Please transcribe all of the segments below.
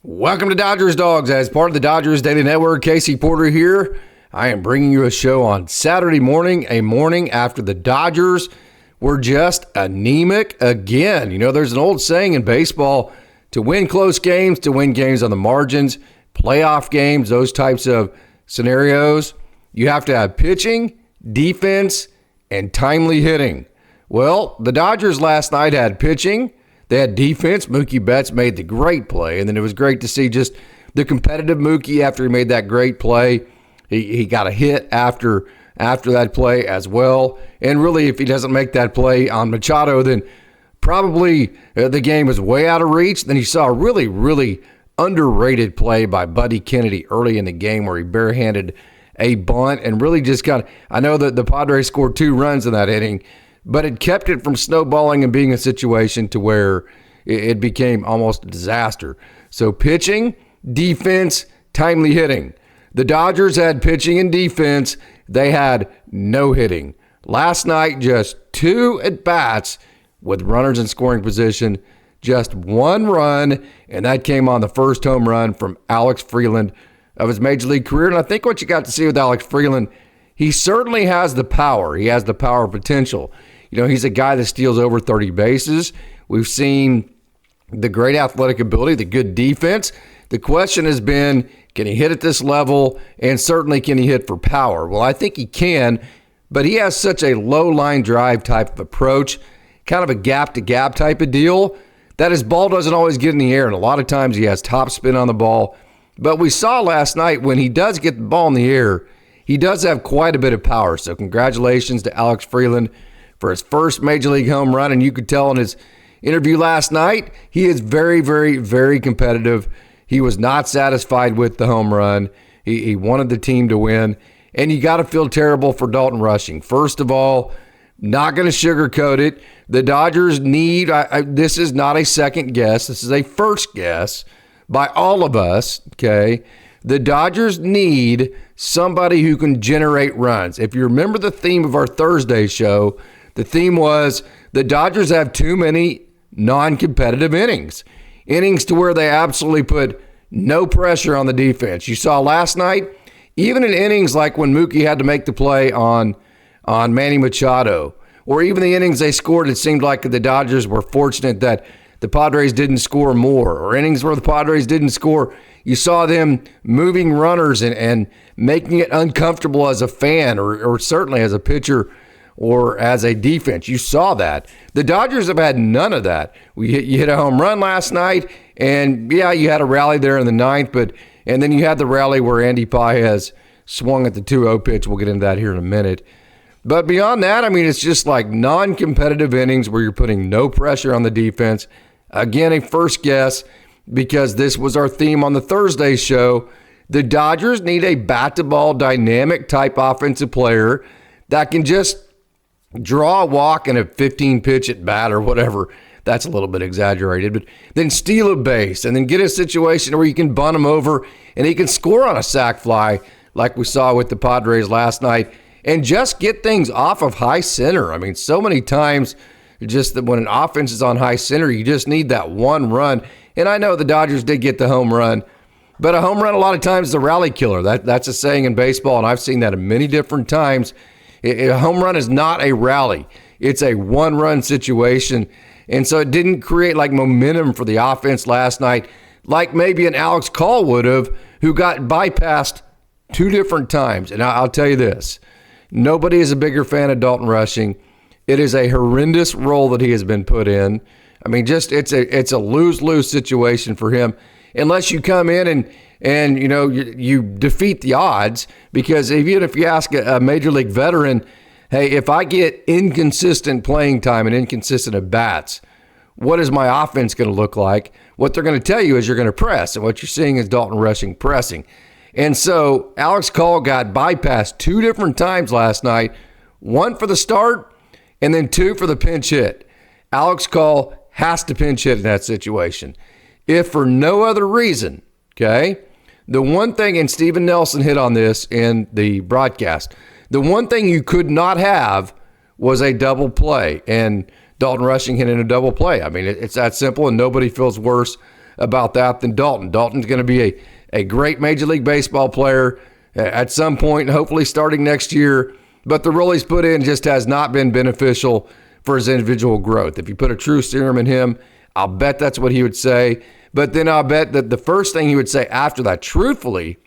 Welcome to Dodgers Dawgs. As part of the Dodgers Daily Network, Casey Porter here. I am bringing you a show on Saturday morning, a morning after the Dodgers were just anemic again. You know, there's an old saying in baseball, to win close games, to win games on the margins, playoff games, those types of scenarios, you have to have pitching, defense, and timely hitting. Well, the Dodgers last night had pitching. They had defense. Mookie Betts made the great play, and then it was great to see just the competitive Mookie after he made that great play. He got a hit after that play as well. And really, if he doesn't make that play on Machado, then probably the game is way out of reach. Then you saw a really, really underrated play by Buddy Kennedy early in the game where he barehanded a bunt and really just I know that the Padres scored 2 runs in that inning, but it kept it from snowballing and being a situation to where it became almost a disaster. So pitching, defense, timely hitting. The Dodgers had pitching and defense. They had no hitting. Last night, just 2 at-bats with runners in scoring position, just 1 run, and that came on the first home run from Alex Freeland of his Major League career. And I think what you got to see with Alex Freeland, he certainly has the power. He has the power potential. You know, he's a guy that steals over 30 bases. We've seen the great athletic ability, the good defense. The question has been, can he hit at this level? And certainly, can he hit for power? Well, I think he can, but he has such a low line drive type of approach, kind of a gap-to-gap type of deal, that his ball doesn't always get in the air. And a lot of times he has top spin on the ball. But we saw last night when he does get the ball in the air, he does have quite a bit of power. So congratulations to Alex Freeland for his first Major League home run. And you could tell in his interview last night, he is very, very, very competitive. He was not satisfied with the home run. He wanted the team to win. And you got to feel terrible for Dalton Rushing. First of all, not going to sugarcoat it. The Dodgers need, this is not a second guess. This is a first guess by all of us, okay? The Dodgers need somebody who can generate runs. If you remember the theme of our Thursday show, the theme was the Dodgers have too many non-competitive innings. Innings to where they absolutely put no pressure on the defense. You saw last night, even in innings like when Mookie had to make the play on Manny Machado, or even the innings they scored, it seemed like the Dodgers were fortunate that the Padres didn't score more, or innings where the Padres didn't score. You saw them moving runners and making it uncomfortable as a fan or certainly as a pitcher or as a defense. You saw that. The Dodgers have had none of that. You hit a home run last night, and yeah, you had a rally there in the 9th, and then you had the rally where Andy Paez swung at the 2-0 pitch. We'll get into that here in a minute. But beyond that, I mean, it's just like non-competitive innings where you're putting no pressure on the defense. Again, a first guess, because this was our theme on the Thursday show. The Dodgers need a bat-to-ball dynamic type offensive player that can just draw a walk in a 15-pitch at bat or whatever. That's a little bit exaggerated. But then steal a base and then get a situation where you can bunt him over and he can score on a sac fly like we saw with the Padres last night and just get things off of high center. I mean, so many times just that when an offense is on high center, you just need that one run. And I know the Dodgers did get the home run, but a home run a lot of times is a rally killer. That's a saying in baseball, and I've seen that many different times. A home run is not a rally. It's a one-run situation. And so it didn't create like momentum for the offense last night, like maybe an Alex Call would have, who got bypassed 2 different times. And I'll tell you this, nobody is a bigger fan of Dalton Rushing. It is a horrendous role that he has been put in. I mean, just it's a lose-lose situation for him unless you come in and you know, you defeat the odds, because even if you ask a major league veteran, hey, if I get inconsistent playing time and inconsistent at bats, what is my offense going to look like? What they're going to tell you is you're going to press, and what you're seeing is Dalton Rushing pressing. And so Alex Call got bypassed 2 different times last night, 1 for the start and then 2 for the pinch hit. Alex Call has to pinch hit in that situation. If for no other reason, okay, the one thing, and Steven Nelson hit on this in the broadcast, the one thing you could not have was a double play, and Dalton Rushing hit in a double play. I mean, it's that simple, and nobody feels worse about that than Dalton. Dalton's going to be a great Major League Baseball player at some point, hopefully starting next year. But the role he's put in just has not been beneficial for his individual growth. If you put a true serum in him, I'll bet that's what he would say. But then I'll bet that the first thing he would say after that, truthfully,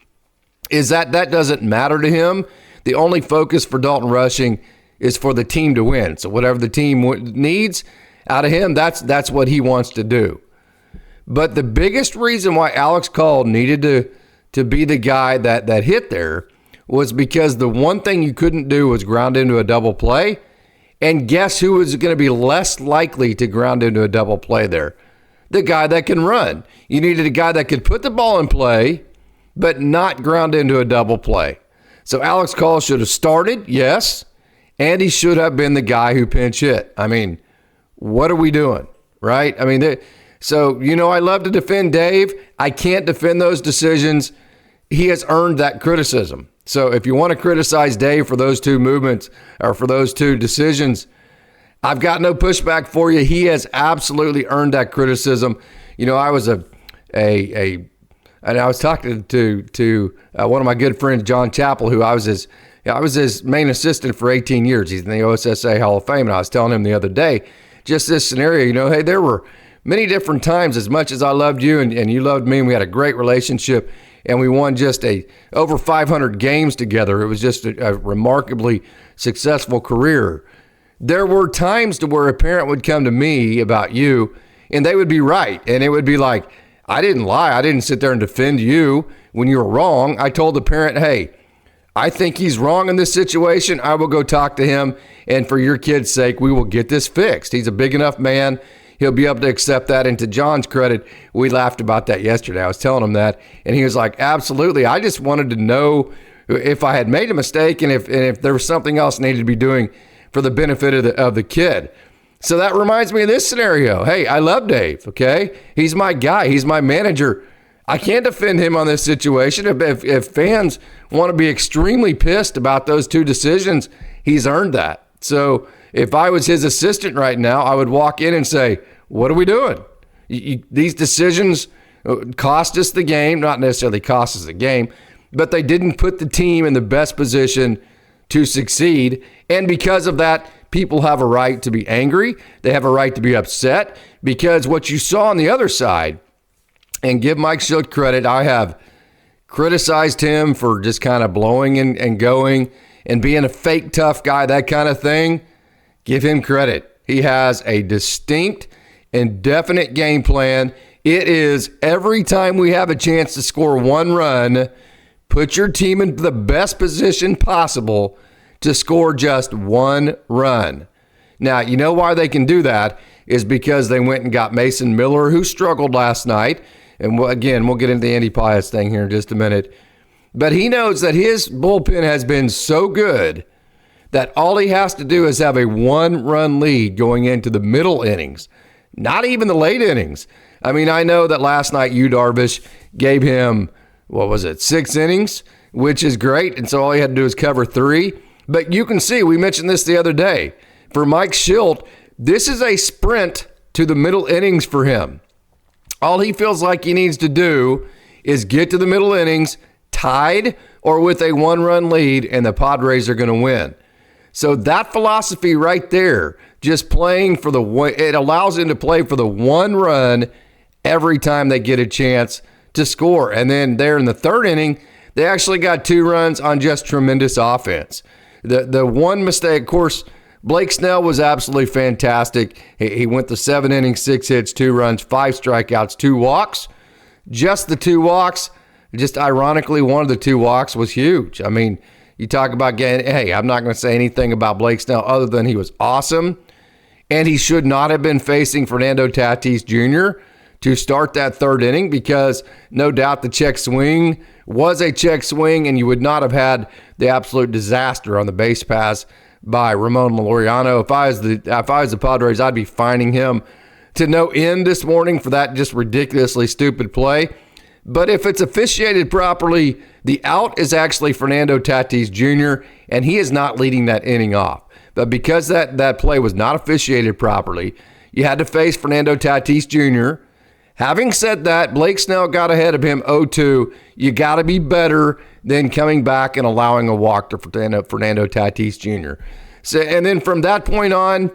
is that doesn't matter to him. The only focus for Dalton Rushing is for the team to win. So whatever the team needs out of him, that's what he wants to do. But the biggest reason why Alex Call needed to be the guy that hit there was because the one thing you couldn't do was ground into a double play. And guess who is going to be less likely to ground into a double play there? The guy that can run. You needed a guy that could put the ball in play, but not ground into a double play. So Alex Call should have started, yes, and he should have been the guy who pinch hit. I mean, what are we doing, right? I mean, so, I love to defend Dave. I can't defend those decisions. He has earned that criticism. So if you want to criticize Dave for those two movements or for those two decisions, I've got no pushback for you. He has absolutely earned that criticism. I was and I was talking to one of my good friends, John Chappell, who I was his main assistant for 18 years. He's in the OSSA Hall of Fame, and I was telling him the other day, just this scenario, hey, there were many different times, as much as I loved you and you loved me, and we had a great relationship, and we won just over 500 games together. It was just a remarkably successful career. There were times to where a parent would come to me about you, and they would be right, and it would be like, I didn't lie. I didn't sit there and defend you when you were wrong. I told the parent, hey, I think he's wrong in this situation. I will go talk to him, and for your kid's sake, we will get this fixed. He's a big enough man. He'll be able to accept that. And to John's credit, we laughed about that yesterday. I was telling him that, and he was like, absolutely. I just wanted to know if I had made a mistake and if there was something else I needed to be doing for the benefit of the kid. So that reminds me of this scenario. Hey, I love Dave, okay? He's my guy. He's my manager. I can't defend him on this situation. If fans want to be extremely pissed about those two decisions, he's earned that. So if I was his assistant right now, I would walk in and say, what are we doing? These decisions cost us the game, not necessarily cost us the game, but they didn't put the team in the best position to succeed. And because of that, people have a right to be angry. They have a right to be upset because what you saw on the other side, and give Mike Schilt credit, I have criticized him for just kind of blowing and going and being a fake tough guy, that kind of thing. Give him credit. He has a distinct and definite game plan. It is every time we have a chance to score one run, put your team in the best position possible to score just one run. Now, you know why they can do that is because they went and got Mason Miller, who struggled last night. And again, we'll get into the Andy Pius thing here in just a minute. But he knows that his bullpen has been so good that all he has to do is have a one-run lead going into the middle innings, not even the late innings. I mean, I know that last night Yu Darvish gave him, 6 innings, which is great. And so all he had to do is cover 3. But you can see, we mentioned this the other day, for Mike Schilt, this is a sprint to the middle innings for him. All he feels like he needs to do is get to the middle innings tied or with a one-run lead, and the Padres are going to win. So that philosophy right there, just playing for it allows him to play for the one run every time they get a chance to score. And then there in the third inning, they actually got 2 runs on just tremendous offense. The one mistake, of course, Blake Snell was absolutely fantastic. He went to 7 innings, 6 hits, 2 runs, 5 strikeouts, 2 walks. Just the 2 walks, just ironically, one of the 2 walks was huge. I mean, you talk about getting, hey, I'm not going to say anything about Blake Snell other than he was awesome. And he should not have been facing Fernando Tatis Jr. to start that third inning because no doubt the check swing was a check swing, and you would not have had the absolute disaster on the base pass by Ramon Laureano. If I was the Padres, I'd be fining him to no end this morning for that just ridiculously stupid play. But if it's officiated properly, the out is actually Fernando Tatis Jr., and he is not leading that inning off. But because that play was not officiated properly, you had to face Fernando Tatis Jr., Having said that, Blake Snell got ahead of him 0-2. You got to be better than coming back and allowing a walk to Fernando Tatis Jr. So, and then from that point on,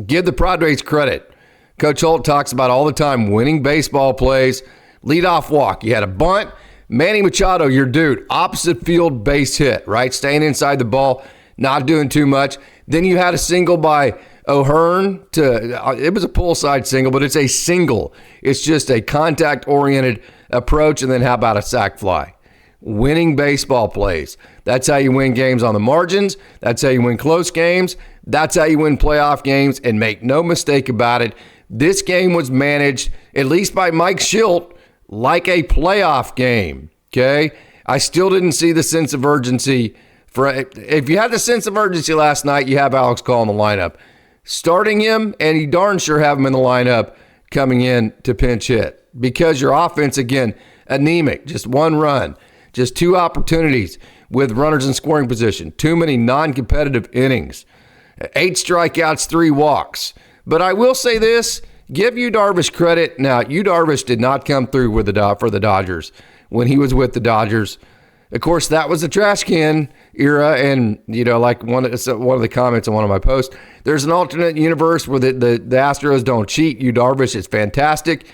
give the Padres credit. Coach Holt talks about all the time winning baseball plays. Leadoff walk. You had a bunt. Manny Machado, your dude, opposite field base hit, right? Staying inside the ball, not doing too much. Then you had a single by O'Hearn it was a pull side single, but it's a single. It's just a contact-oriented approach, and then how about a sac fly? Winning baseball plays. That's how you win games on the margins. That's how you win close games. That's how you win playoff games, and make no mistake about it, this game was managed, at least by Mike Schilt, like a playoff game, okay? I still didn't see the sense of urgency. If you had the sense of urgency last night, you have Alex Call in the lineup. Starting him, and you darn sure have him in the lineup coming in to pinch hit. Because your offense, again, anemic, just one run, just 2 opportunities with runners in scoring position, too many non-competitive innings, 8 strikeouts, 3 walks. But I will say this, give Yu Darvish credit. Now, Yu Darvish did not come through for the Dodgers when he was with the Dodgers. Of course, that was the trash can era, and like one of the comments on one of my posts, there's an alternate universe where the Astros don't cheat. Yu Darvish is fantastic,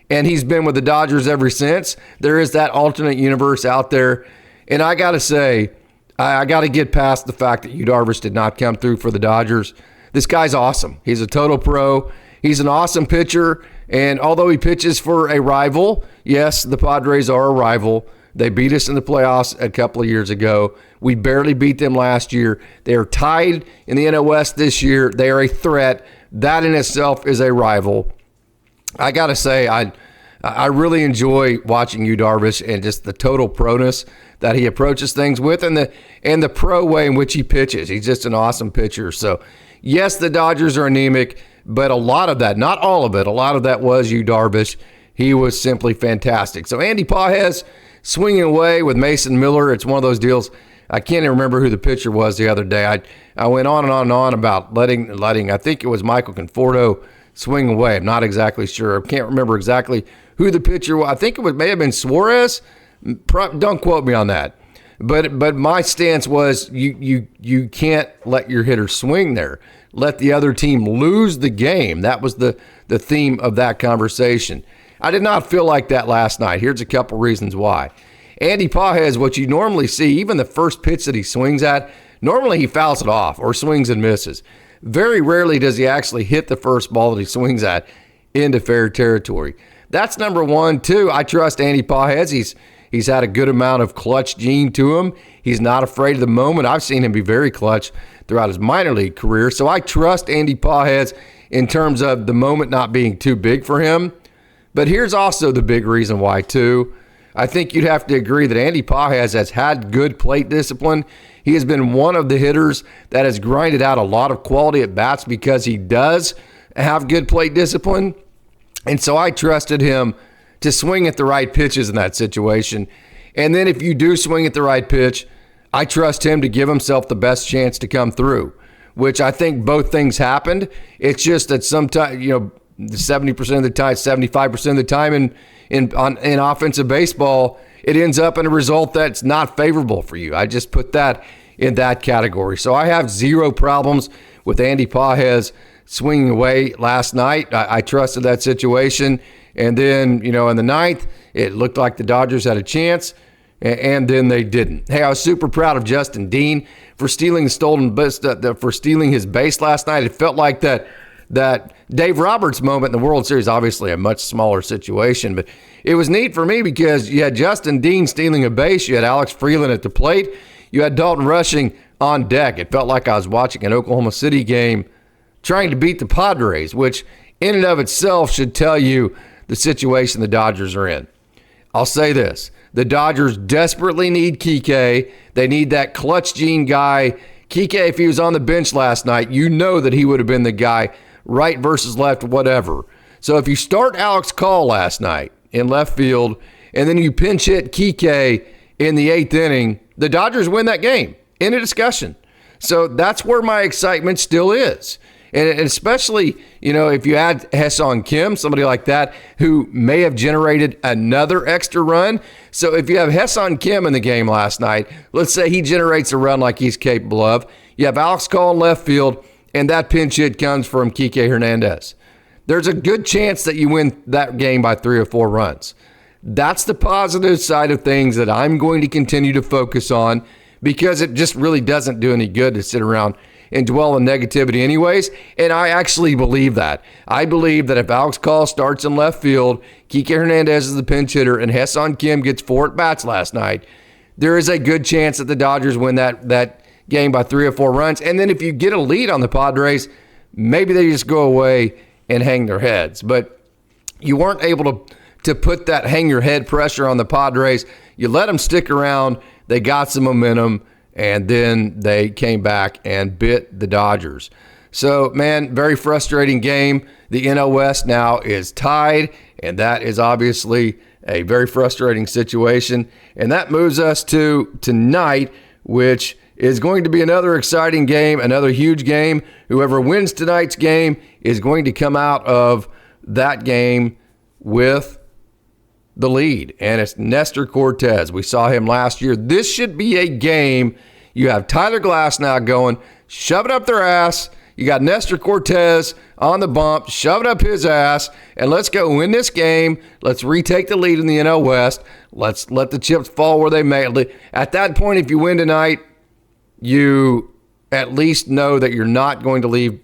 and he's been with the Dodgers ever since. There is that alternate universe out there, and I got to say, I got to get past the fact that Yu Darvish did not come through for the Dodgers. This guy's awesome. He's a total pro. He's an awesome pitcher, and although he pitches for a rival, yes, the Padres are a rival. They beat us in the playoffs a couple of years ago. We barely beat them last year. They are tied in the NL West this year. They are a threat. That in itself is a rival. I got to say, I really enjoy watching Yu Darvish and just the total proness that he approaches things with, and the pro way in which he pitches. He's just an awesome pitcher. So, yes, the Dodgers are anemic, but a lot of that, not all of it, a lot of that was Yu Darvish. He was simply fantastic. So, Andy Pages swinging away with Mason Miller. It's one of those deals. I can't even remember who the pitcher was the other day. I went on and on and on about letting I think it was Michael Conforto swing away. I'm not exactly sure. I can't remember exactly who the pitcher was. I think it may have been Suarez. Don't quote me on that. But my stance was you can't let your hitter swing there. Let the other team lose the game. That was the theme of that conversation. I did not feel like that last night. Here's a couple reasons why. Andy Pages, what you normally see, even the first pitch that he swings at, normally he fouls it off or swings and misses. Very rarely does he actually hit the first ball that he swings at into fair territory. That's number one. 2, I trust Andy Pages. He's had a good amount of clutch gene to him. He's not afraid of the moment. I've seen him be very clutch throughout his minor league career. So I trust Andy Pages in terms of the moment not being too big for him. But here's also the big reason why, too. I think you'd have to agree that Andy Pages has had good plate discipline. He has been one of the hitters that has grinded out a lot of quality at bats because he does have good plate discipline. And so I trusted him to swing at the right pitches in that situation. And then if you do swing at the right pitch, I trust him to give himself the best chance to come through, which I think both things happened. It's just that sometimes, 70% of the time, 75% of the time in offensive baseball, it ends up in a result that's not favorable for you. I just put that in that category. So I have zero problems with Andy Pages swinging away last night. I trusted that situation. And then, in the 9th, it looked like the Dodgers had a chance, and then they didn't. Hey, I was super proud of Justin Dean for stealing his base last night. It felt like that Dave Roberts moment in the World Series, obviously a much smaller situation, but it was neat for me because you had Justin Dean stealing a base, you had Alex Freeland at the plate, you had Dalton Rushing on deck. It felt like I was watching an Oklahoma City game trying to beat the Padres, which in and of itself should tell you the situation the Dodgers are in. I'll say this. The Dodgers desperately need Kike. They need that clutch gene guy. Kike, if he was on the bench last night, you know that he would have been the guy, right versus left, whatever. So if you start Alex Call last night in left field, and then you pinch hit Kike in the 8th inning, the Dodgers win that game. End of discussion. So that's where my excitement still is. And especially, if you add Ha-Seong Kim, somebody like that, who may have generated another extra run. So if you have Ha-Seong Kim in the game last night, let's say he generates a run like he's capable of. You have Alex Call in left field, and that pinch hit comes from Kike Hernandez. There's a good chance that you win that game by 3 or 4 runs. That's the positive side of things that I'm going to continue to focus on, because it just really doesn't do any good to sit around and dwell on negativity anyways. And I actually believe that. I believe that if Alex Call starts in left field, Kike Hernandez is the pinch hitter, and Ha-Seong Kim gets 4 at-bats last night, there is a good chance that the Dodgers win that game by 3 or 4 runs. And then if you get a lead on the Padres, maybe they just go away and hang their heads. But you weren't able to put that hang your head pressure on the Padres. You let them stick around. They got some momentum, and then they came back and bit the Dodgers. So, man, very frustrating game. The NL West now is tied, and that is obviously a very frustrating situation. And that moves us to tonight, which is going to be another exciting game, another huge game. Whoever wins tonight's game is going to come out of that game with the lead, and it's Nestor Cortes. We saw him last year. This should be a game. You have Tyler Glass now going, shove it up their ass. You got Nestor Cortes on the bump, shove it up his ass, and let's go win this game. Let's retake the lead in the NL West. Let's let the chips fall where they may. At that point, if you win tonight, you at least know that you're not going to leave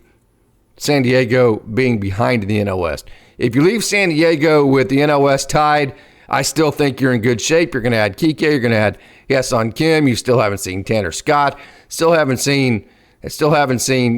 San Diego being behind in the NL West. If you leave San Diego with the NL West tied, I still think you're in good shape. You're going to add Kike. You're going to add Ha-Seong Kim. You still haven't seen Tanner Scott. Still haven't seen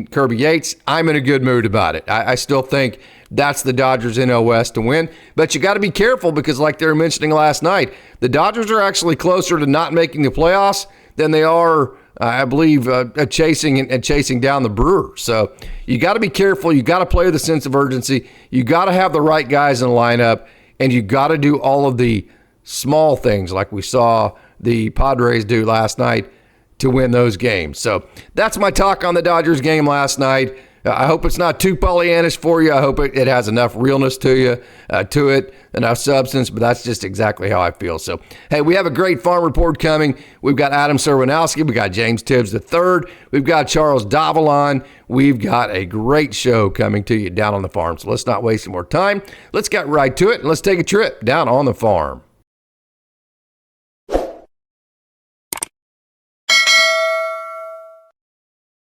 Kirby Yates. I'm in a good mood about it. I still think that's the Dodgers NL West to win. But you got to be careful, because like they were mentioning last night, the Dodgers are actually closer to not making the playoffs than they are, I believe, chasing down the Brewers. So you got to be careful. You got to play with a sense of urgency. You got to have the right guys in the lineup, and you got to do all of the small things like we saw the Padres do last night to win those games. So that's my talk on the Dodgers game last night. I hope it's not too Pollyannish for you. I hope it has enough realness to it, enough substance, but that's just exactly how I feel. So, hey, we have a great farm report coming. We've got Adam Serwanowski. We've got James Tibbs III. We've got Charles Davalon. We've got a great show coming to you down on the farm. So let's not waste any more time. Let's get right to it, and let's take a trip down on the farm.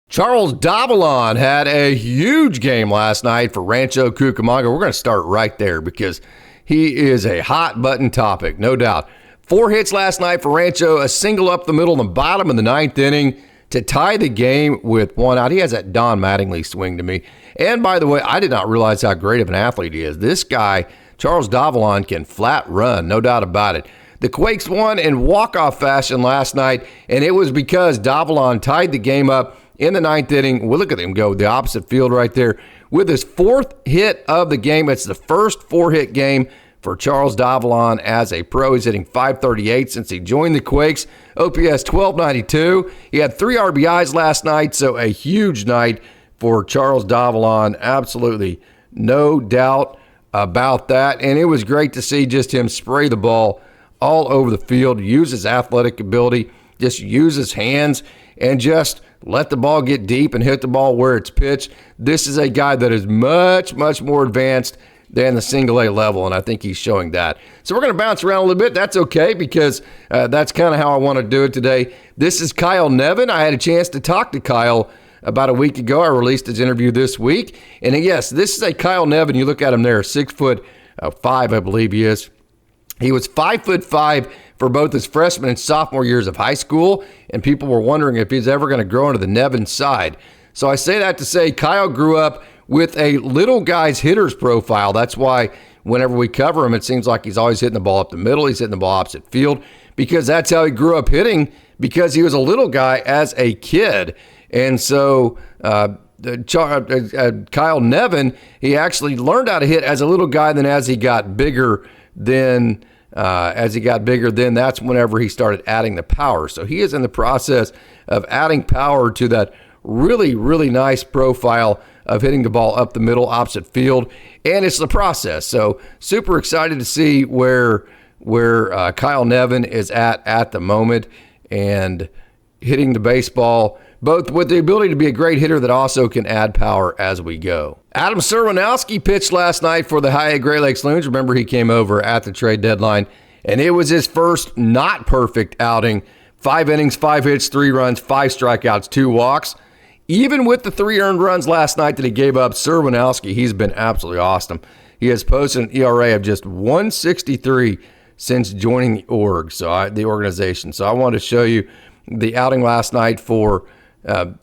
Charles Davalon had a huge game last night for Rancho Cucamonga. We're going to start right there because he is a hot button topic, no doubt. 4 hits last night for Rancho, a single up the middle in the bottom of the 9th inning to tie the game with 1 out. He has that Don Mattingly swing to me. And by the way, I did not realize how great of an athlete he is. This guy, Charles Davalon, can flat run, no doubt about it. The Quakes won in walk-off fashion last night, and it was because Davalon tied the game up in the 9th inning. Well, look at him go the opposite field right there with his 4th hit of the game. It's the first 4-hit game for Charles Davalon as a pro. He's hitting .538 since he joined the Quakes. OPS 1292. He had 3 RBIs last night, so a huge night for Charles Davalon. Absolutely no doubt about that. And it was great to see just him spray the ball all over the field, use his athletic ability, just use his hands, and just let the ball get deep and hit the ball where it's pitched. This is a guy that is much, much more advanced than the single A level, and I think he's showing that. So we're going to bounce around a little bit. That's okay, because that's kind of how I want to do it today. This is Kyle Nevin. I had a chance to talk to Kyle about a week ago. I released his interview this week. And yes, this is a Kyle Nevin. You look at him there, 6'5", I believe he is. He was 5'5" for both his freshman and sophomore years of high school, and people were wondering if he's ever going to grow into the Nevin side. So I say that to say Kyle grew up with a little guy's hitter's profile. That's why whenever we cover him, it seems like he's always hitting the ball up the middle. He's hitting the ball opposite field, because that's how he grew up hitting, because he was a little guy as a kid. And so Kyle Nevin, he actually learned how to hit as a little guy. Then as he got bigger, that's whenever he started adding the power. So he is in the process of adding power to that really, really nice profile of hitting the ball up the middle opposite field, and it's the process. So super excited to see where Kyle Nevin is at the moment, and hitting the baseball, both with the ability to be a great hitter that also can add power as we go. Adam Serwanowski pitched last night for the High A Great Lakes Loons. Remember, he came over at the trade deadline, and it was his first not perfect outing. 5 innings, 5 hits, 3 runs, 5 strikeouts, 2 walks. Even with the 3 earned runs last night that he gave up, Serwanowski, he's been absolutely awesome. He has posted an ERA of just 163 since joining the organization. So I wanted to show you the outing last night for Adam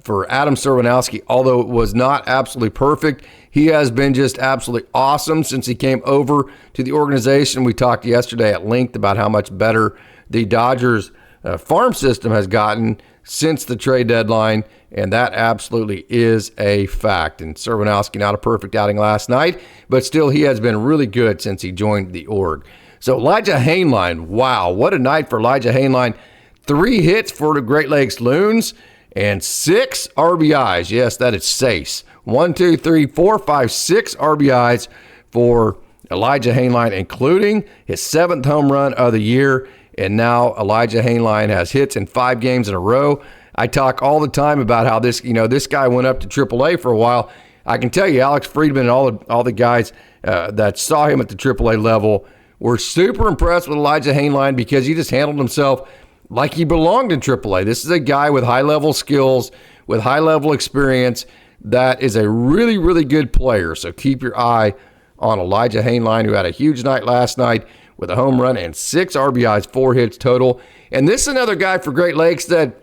Serwanowski. Although it was not absolutely perfect, he has been just absolutely awesome since he came over to the organization. We talked yesterday at length about how much better the Dodgers farm system has gotten since the trade deadline, and that absolutely is a fact. And Serwanowski, not a perfect outing last night, but still he has been really good since he joined the org. So Elijah Hainline, wow, what a night for Elijah Hainline. 3 hits for the Great Lakes Loons and 6 RBIs. Yes, that is SACE. 1, 2, 3, 4, 5, 6 RBIs for Elijah Hainline, including his 7th home run of the year. And now Elijah Hainline has hits in 5 games in a row. I talk all the time about how this guy went up to AAA for a while. I can tell you, Alex Friedman and all the guys that saw him at the AAA level were super impressed with Elijah Hainline because he just handled himself like he belonged in AAA. This is a guy with high-level skills, with high-level experience, that is a really, really good player. So keep your eye on Elijah Hainline, who had a huge night last night with a home run and 6 RBIs, 4 hits total. And this is another guy for Great Lakes that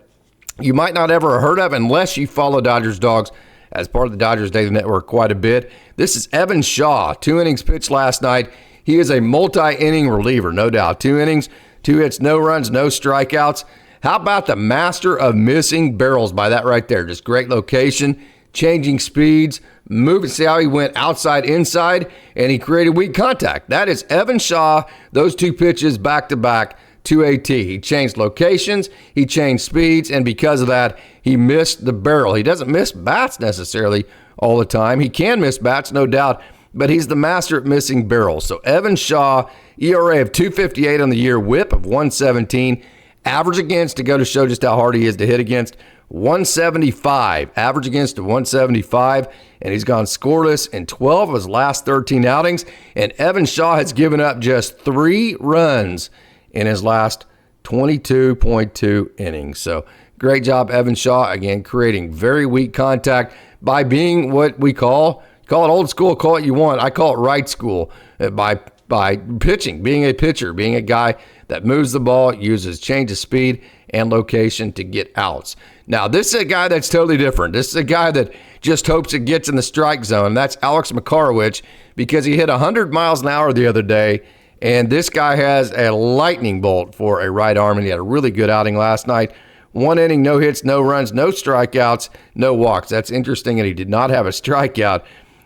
you might not ever have heard of unless you follow Dodgers Dawgs as part of the Dodgers Daily Network quite a bit. This is Evan Shaw, 2 innings pitched last night. He is a multi-inning reliever, no doubt. 2 innings, 2 hits, no runs, no strikeouts. How about the master of missing barrels by that right there? Just great location, changing speeds, moving. See how he went outside, inside, and he created weak contact. That is Evan Shaw, those 2 pitches back-to-back to a T. He changed locations, he changed speeds, and because of that, he missed the barrel. He doesn't miss bats necessarily all the time. He can miss bats, no doubt, but he's the master at missing barrels. So Evan Shaw, ERA of 2.58 on the year, whip of 117, average against, to go to show just how hard he is to hit against, 175, average against to 175, and he's gone scoreless in 12 of his last 13 outings, and Evan Shaw has given up just 3 runs in his last 22.2 innings. So great job, Evan Shaw, again, creating very weak contact by being what we call it old school, call it you want. I call it right school, by pitching, being a pitcher, being a guy that moves the ball, uses change of speed and location to get outs. Now, this is a guy that's totally different. This is a guy that just hopes it gets in the strike zone. That's Alex Makarowicz, because he hit 100 miles an hour the other day, and this guy has a lightning bolt for a right arm, and he had a really good outing last night. 1 inning, no hits, no runs, no strikeouts, no walks. That's interesting, and he did not have a strikeout.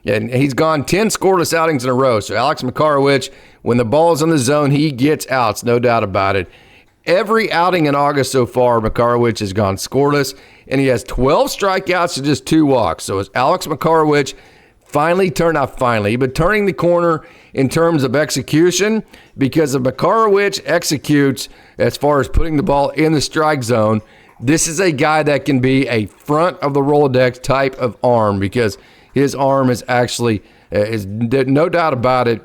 And he's gone 10 scoreless outings in a row. So Alex Makarowicz, when the ball's in the zone, he gets outs, no doubt about it. Every outing in August so far, Makarowicz has gone scoreless, and he has 12 strikeouts to just 2 walks. So as Alex Makarowicz turning the corner in terms of execution, because if Makarowicz executes as far as putting the ball in the strike zone, this is a guy that can be a front of the Rolodex type of arm, because his arm is actually, is no doubt about it,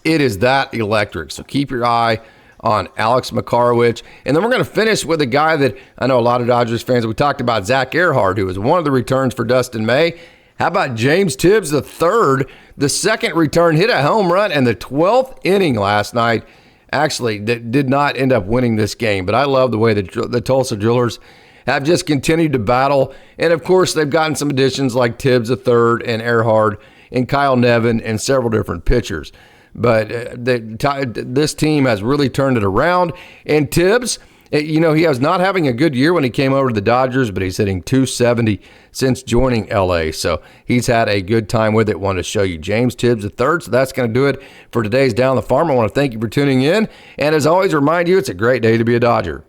it is that electric. So keep your eye on Alex Makarowicz. And then we're going to finish with a guy that I know a lot of Dodgers fans, we talked about Zach Earhart, who was one of the returns for Dustin May. How about James Tibbs III, the second return, hit a home run in the 12th inning last night. Actually, did not end up winning this game, but I love the way the Tulsa Drillers have just continued to battle. And, of course, they've gotten some additions like Tibbs III and Earhart and Kyle Nevin and several different pitchers. But this team has really turned it around. And Tibbs, he was not having a good year when he came over to the Dodgers, but he's hitting .270 since joining L.A., so he's had a good time with it. Wanted to show you James Tibbs III, so that's going to do it for today's Down the Farm. I want to thank you for tuning in, and as always, remind you it's a great day to be a Dodger.